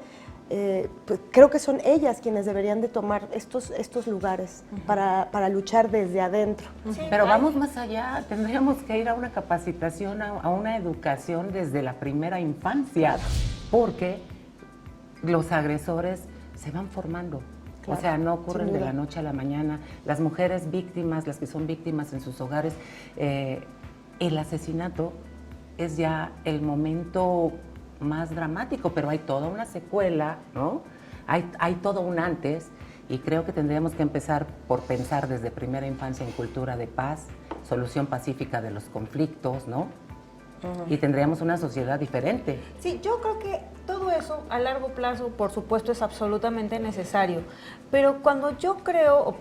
Pues creo que son ellas quienes deberían de tomar estos lugares para luchar desde adentro. Sí, pero vamos más allá, tendríamos que ir a una capacitación, a una educación desde la primera infancia, porque los agresores se van formando. Claro, o sea, no ocurren de la noche a la mañana. Las mujeres víctimas, las que son víctimas en sus hogares, el asesinato es ya el momento más dramático, pero hay toda una secuela, ¿no? Hay todo un antes, y creo que tendríamos que empezar por pensar desde primera infancia en cultura de paz, solución pacífica de los conflictos, ¿no? Y tendríamos una sociedad diferente. Sí, yo creo que todo eso a largo plazo, por supuesto, es absolutamente necesario. Pero cuando yo creo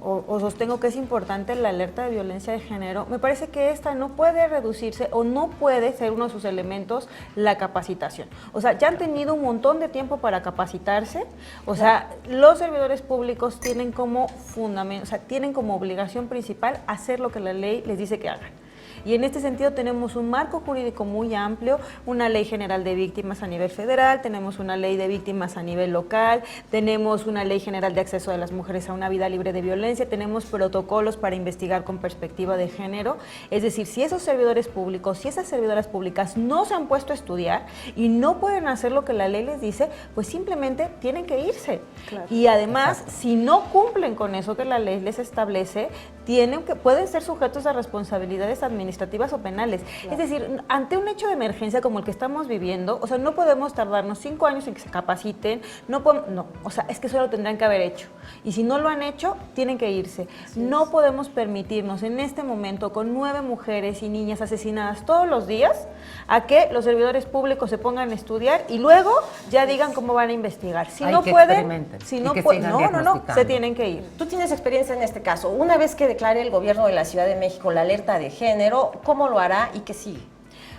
o sostengo que es importante la alerta de violencia de género, me parece que esta no puede reducirse o no puede ser uno de sus elementos la capacitación. O sea, ya han tenido un montón de tiempo para capacitarse. O sea, los servidores públicos tienen como fundamento, o sea, tienen como obligación principal hacer lo que la ley les dice que hagan. Y en este sentido tenemos un marco jurídico muy amplio, una ley general de víctimas a nivel federal, tenemos una ley de víctimas a nivel local, tenemos una ley general de acceso de las mujeres a una vida libre de violencia, tenemos protocolos para investigar con perspectiva de género. Es decir, si esos servidores públicos, si esas servidoras públicas no se han puesto a estudiar y no pueden hacer lo que la ley les dice, pues simplemente tienen que irse. Claro. Y además, si no cumplen con eso que la ley les establece, pueden ser sujetos a responsabilidades administrativas o penales. Claro. Es decir, ante un hecho de emergencia como el que estamos viviendo, o sea, no podemos tardarnos 5 años en que se capaciten, o sea, es que eso lo tendrán que haber hecho. Y si no lo han hecho, tienen que irse. No podemos permitirnos en este momento, con 9 mujeres y niñas asesinadas todos los días, a que los servidores públicos se pongan a estudiar y luego ya digan cómo van a investigar. Si no pueden, se tienen que ir. Tú tienes experiencia en este caso. Una vez que declare el gobierno de la Ciudad de México la alerta de género, ¿cómo lo hará y qué sigue?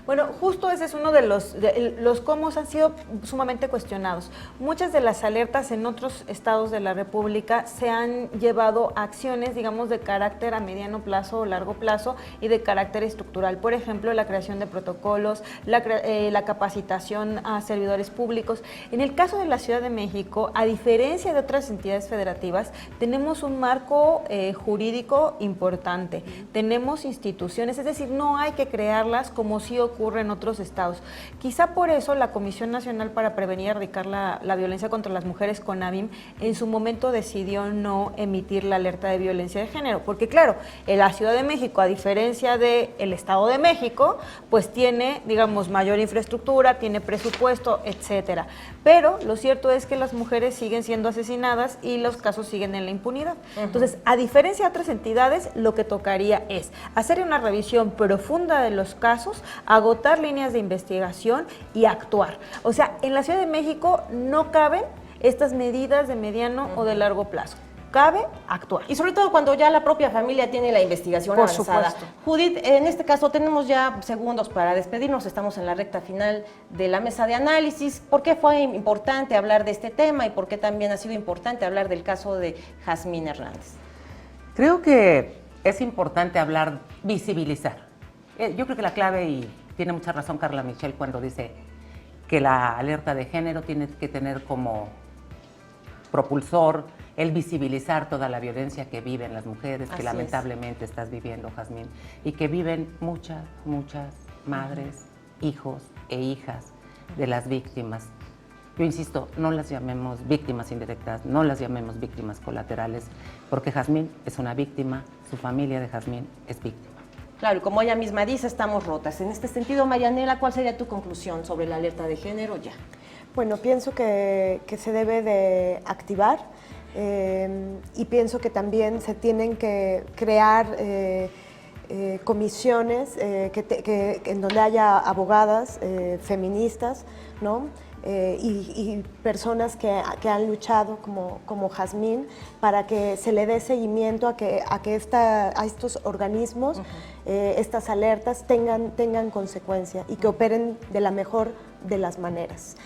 Bueno, justo ese es uno de los cómo han sido sumamente cuestionados. Muchas de las alertas en otros estados de la República se han llevado a acciones, digamos, de carácter a mediano plazo o largo plazo y de carácter estructural. Por ejemplo, la creación de protocolos, la capacitación a servidores públicos. En el caso de la Ciudad de México, a diferencia de otras entidades federativas, tenemos un marco jurídico importante. Tenemos instituciones, es decir, no hay que crearlas como si ocurre en otros estados. Quizá por eso la Comisión Nacional para Prevenir y Erradicar la Violencia contra las Mujeres, CONAVIM, en su momento decidió no emitir la alerta de violencia de género, porque claro, en la Ciudad de México, a diferencia del Estado de México, pues tiene, digamos, mayor infraestructura, tiene presupuesto, etcétera. Pero lo cierto es que las mujeres siguen siendo asesinadas y los casos siguen en la impunidad. Entonces, a diferencia de otras entidades, lo que tocaría es hacer una revisión profunda de los casos, agotar líneas de investigación y actuar. O sea, en la Ciudad de México no caben estas medidas de mediano o de largo plazo. Cabe actuar. Y sobre todo cuando ya la propia familia tiene la investigación avanzada. Supuesto. Judith, en este caso tenemos ya segundos para despedirnos, estamos en la recta final de la mesa de análisis. ¿Por qué fue importante hablar de este tema y por qué también ha sido importante hablar del caso de Jazmín Hernández? Creo que es importante hablar, visibilizar. Yo creo que la clave, y tiene mucha razón Carla Michel cuando dice que la alerta de género tiene que tener como propulsor el visibilizar toda la violencia que viven las mujeres, que lamentablemente estás viviendo, Jazmín, y que viven muchas madres, hijos e hijas de las víctimas. Yo insisto, no las llamemos víctimas indirectas, no las llamemos víctimas colaterales, porque Jazmín es una víctima, su familia de Jazmín es víctima. Claro, y como ella misma dice, estamos rotas. En este sentido, Marianela, ¿cuál sería tu conclusión sobre la alerta de género ya? Bueno, pienso que se debe de activar y pienso que también se tienen que crear comisiones en donde haya abogadas feministas, ¿no? Y personas que han luchado como Jazmín para que se le dé seguimiento a estos organismos, estas alertas tengan consecuencia y que operen de la mejor de las maneras.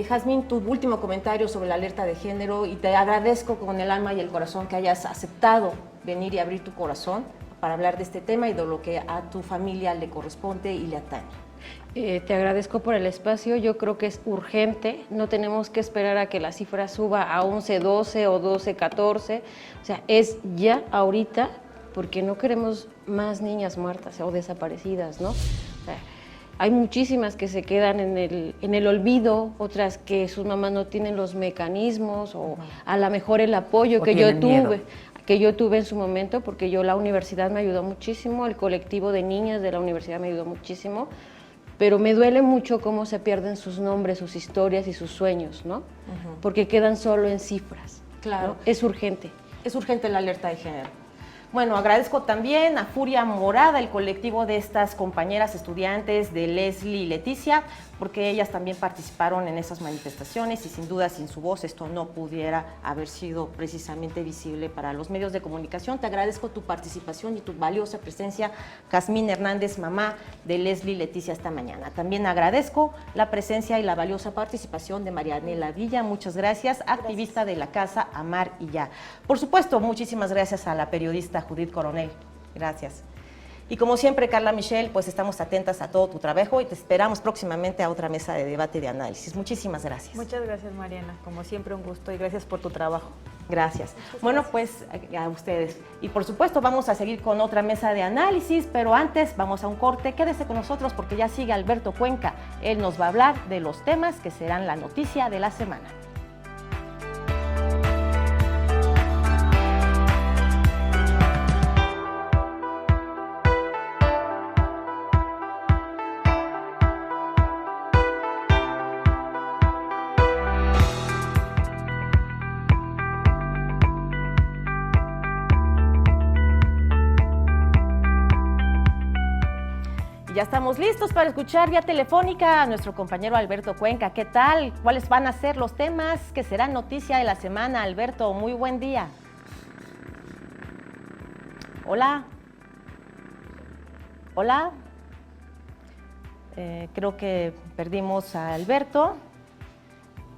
Jazmín, tu último comentario sobre la alerta de género, y te agradezco con el alma y el corazón que hayas aceptado venir y abrir tu corazón para hablar de este tema y de lo que a tu familia le corresponde y le atañe. Te agradezco por el espacio. Yo creo que es urgente. No tenemos que esperar a que la cifra suba a 11, 12 o 12, 14. O sea, es ya ahorita, porque no queremos más niñas muertas o desaparecidas, ¿no? O sea, hay muchísimas que se quedan en el olvido, otras que sus mamás no tienen los mecanismos o a lo mejor el apoyo que yo tuve en su momento, porque la universidad me ayudó muchísimo, el colectivo de niñas de la universidad me ayudó muchísimo, pero me duele mucho cómo se pierden sus nombres, sus historias y sus sueños, ¿no? Porque quedan solo en cifras. Claro. ¿No? Es urgente. Es urgente la alerta de género. Bueno, agradezco también a Furia Morada, el colectivo de estas compañeras estudiantes de Leslie y Leticia, porque ellas también participaron en esas manifestaciones y sin duda sin su voz esto no pudiera haber sido precisamente visible para los medios de comunicación. Te agradezco tu participación y tu valiosa presencia, Jazmín Hernández, mamá de Leslie y Leticia, esta mañana. También agradezco la presencia y la valiosa participación de Marianela Villa, muchas gracias, activista de la Casa Amar y Ya. Por supuesto, muchísimas gracias a la periodista Judith Coronel, gracias. Y como siempre, Carla Michel, pues estamos atentas a todo tu trabajo y te esperamos próximamente a otra mesa de debate y de análisis. Muchísimas gracias. Muchas gracias, Mariana. Como siempre, un gusto y gracias por tu trabajo. Gracias. Bueno, pues a ustedes. Y por supuesto vamos a seguir con otra mesa de análisis, pero antes vamos a un corte. Quédese con nosotros porque ya sigue Alberto Cuenca. Él nos va a hablar de los temas que serán la noticia de la semana. Ya estamos listos para escuchar vía telefónica a nuestro compañero Alberto Cuenca. ¿Qué tal? ¿Cuáles van a ser los temas que serán noticia de la semana? Alberto, muy buen día. Hola. Hola. Creo que perdimos a Alberto.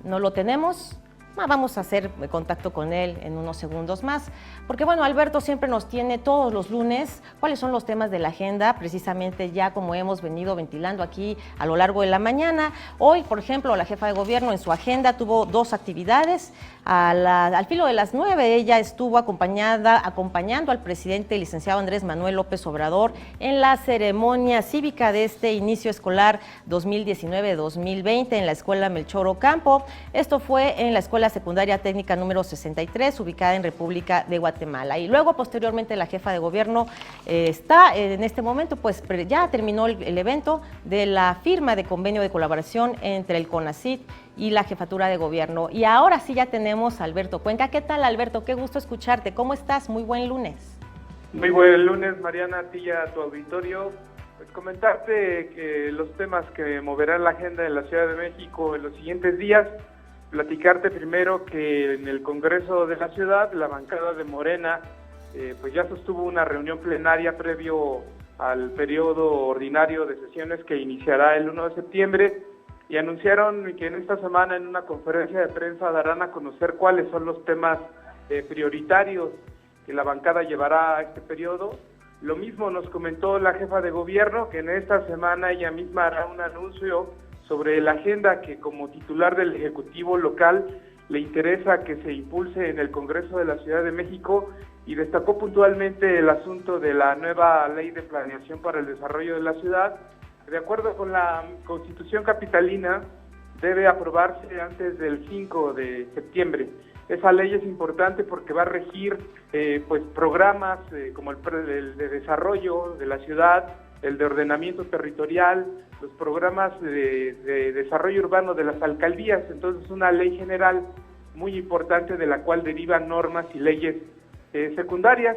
No lo tenemos. Vamos a hacer contacto con él en unos segundos más, porque bueno, Alberto siempre nos tiene todos los lunes cuáles son los temas de la agenda, precisamente ya como hemos venido ventilando aquí a lo largo de la mañana. Hoy, por ejemplo, la jefa de gobierno en su agenda tuvo dos actividades. Al filo de las 9, ella estuvo acompañando al presidente licenciado Andrés Manuel López Obrador en la ceremonia cívica de este inicio escolar 2019-2020 en la escuela Melchor Ocampo. Esto fue en la escuela secundaria técnica número 63, ubicada en República de Guatemala. Y luego, posteriormente, la jefa de gobierno está en este momento, pues ya terminó el evento de la firma de convenio de colaboración entre el CONACYT y la jefatura de gobierno. Y ahora sí ya tenemos a Alberto Cuenca. ¿Qué tal, Alberto? Qué gusto escucharte. ¿Cómo estás? Muy buen lunes. Muy buen lunes, Mariana, a ti y a tu auditorio. Pues comentarte que los temas que moverán la agenda de la Ciudad de México en los siguientes días. Platicarte primero que en el Congreso de la Ciudad, la bancada de Morena, pues ya sostuvo una reunión plenaria previo al periodo ordinario de sesiones que iniciará el 1 de septiembre y anunciaron que en esta semana en una conferencia de prensa darán a conocer cuáles son los temas prioritarios que la bancada llevará a este periodo. Lo mismo nos comentó la jefa de gobierno, que en esta semana ella misma hará un anuncio sobre la agenda que como titular del Ejecutivo local le interesa que se impulse en el Congreso de la Ciudad de México, y destacó puntualmente el asunto de la nueva Ley de Planeación para el Desarrollo de la Ciudad. De acuerdo con la Constitución capitalina, debe aprobarse antes del 5 de septiembre. Esa ley es importante porque va a regir pues programas como el de desarrollo de la ciudad, el de ordenamiento territorial, los programas de desarrollo urbano de las alcaldías. Entonces, una ley general muy importante de la cual derivan normas y leyes secundarias.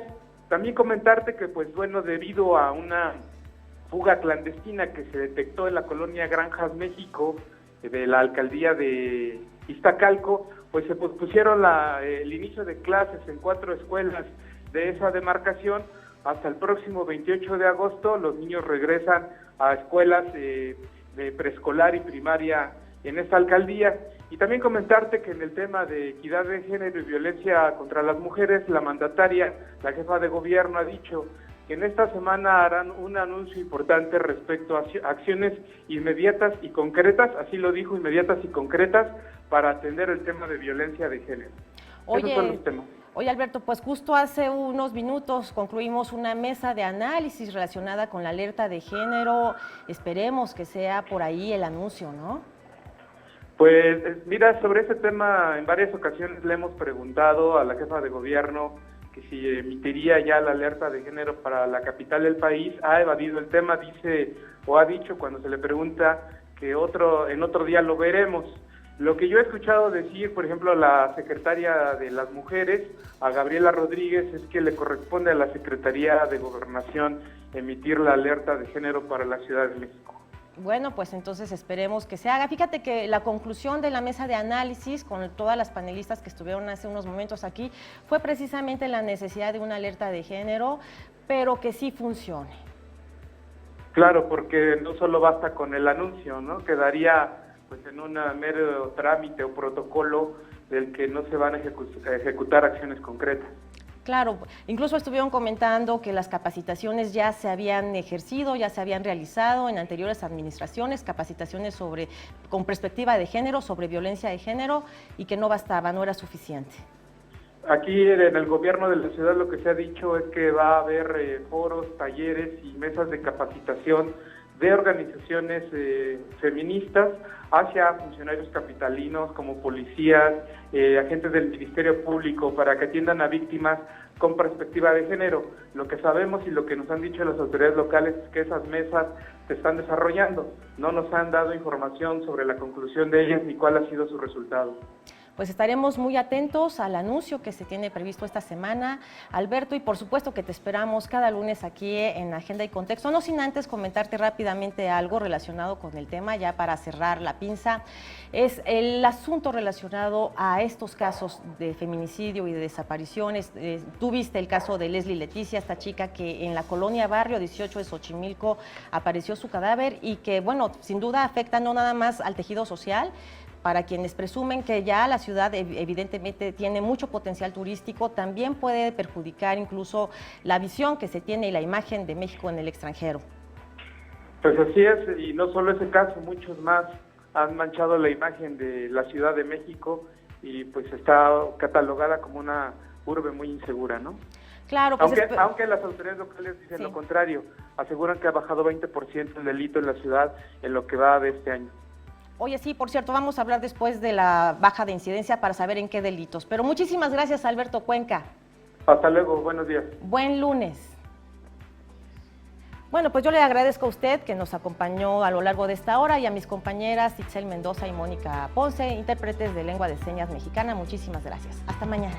También comentarte que, pues bueno, debido a una fuga clandestina que se detectó en la colonia Granjas México de la alcaldía de Iztacalco, pues se pospusieron el inicio de clases en 4 escuelas de esa demarcación. Hasta el próximo 28 de agosto los niños regresan a escuelas de preescolar y primaria en esta alcaldía. Y también comentarte que en el tema de equidad de género y violencia contra las mujeres, la mandataria, la jefa de gobierno, ha dicho que en esta semana harán un anuncio importante respecto a acciones inmediatas y concretas, así lo dijo, inmediatas y concretas, para atender el tema de violencia de género. Esos son los temas. Oye, Alberto, pues justo hace unos minutos concluimos una mesa de análisis relacionada con la alerta de género. Esperemos que sea por ahí el anuncio, ¿no? Pues mira, sobre ese tema en varias ocasiones le hemos preguntado a la jefa de gobierno que si emitiría ya la alerta de género para la capital del país. Ha evadido el tema, dice o ha dicho cuando se le pregunta que en otro día lo veremos. Lo que yo he escuchado decir, por ejemplo, a la secretaria de las Mujeres, a Gabriela Rodríguez, es que le corresponde a la Secretaría de Gobernación emitir la alerta de género para la Ciudad de México. Bueno, pues entonces esperemos que se haga. Fíjate que la conclusión de la mesa de análisis con todas las panelistas que estuvieron hace unos momentos aquí fue precisamente la necesidad de una alerta de género, pero que sí funcione. Claro, porque no solo basta con el anuncio, ¿no? Quedaría pues en un mero trámite o protocolo del que no se van a ejecutar acciones concretas. Claro, incluso estuvieron comentando que las capacitaciones ya se habían ejercido, ya se habían realizado en anteriores administraciones, capacitaciones con perspectiva de género, sobre violencia de género, y que no bastaba, no era suficiente. Aquí en el gobierno de la ciudad lo que se ha dicho es que va a haber foros, talleres y mesas de capacitación de organizaciones feministas hacia funcionarios capitalinos como policías, agentes del Ministerio Público, para que atiendan a víctimas con perspectiva de género. Lo que sabemos y lo que nos han dicho las autoridades locales es que esas mesas se están desarrollando. No nos han dado información sobre la conclusión de ellas ni cuál ha sido su resultado. Pues estaremos muy atentos al anuncio que se tiene previsto esta semana, Alberto, y por supuesto que te esperamos cada lunes aquí en Agenda y Contexto, no sin antes comentarte rápidamente algo relacionado con el tema, ya para cerrar la pinza. Es el asunto relacionado a estos casos de feminicidio y de desapariciones. Tú viste el caso de Leslie Leticia, esta chica que en la colonia Barrio 18 de Xochimilco apareció su cadáver y que, bueno, sin duda afecta no nada más al tejido social, para quienes presumen que ya la ciudad evidentemente tiene mucho potencial turístico, también puede perjudicar incluso la visión que se tiene y la imagen de México en el extranjero. Pues así es, y no solo ese caso, muchos más han manchado la imagen de la Ciudad de México y pues está catalogada como una urbe muy insegura, ¿no? Claro, pues aunque las autoridades locales dicen sí, lo contrario, aseguran que ha bajado 20% el delito en la ciudad en lo que va de este año. Oye, sí, por cierto, vamos a hablar después de la baja de incidencia para saber en qué delitos. Pero muchísimas gracias, Alberto Cuenca. Hasta luego, buenos días. Buen lunes. Bueno, pues yo le agradezco a usted que nos acompañó a lo largo de esta hora y a mis compañeras Itzel Mendoza y Mónica Ponce, intérpretes de lengua de señas mexicana. Muchísimas gracias. Hasta mañana.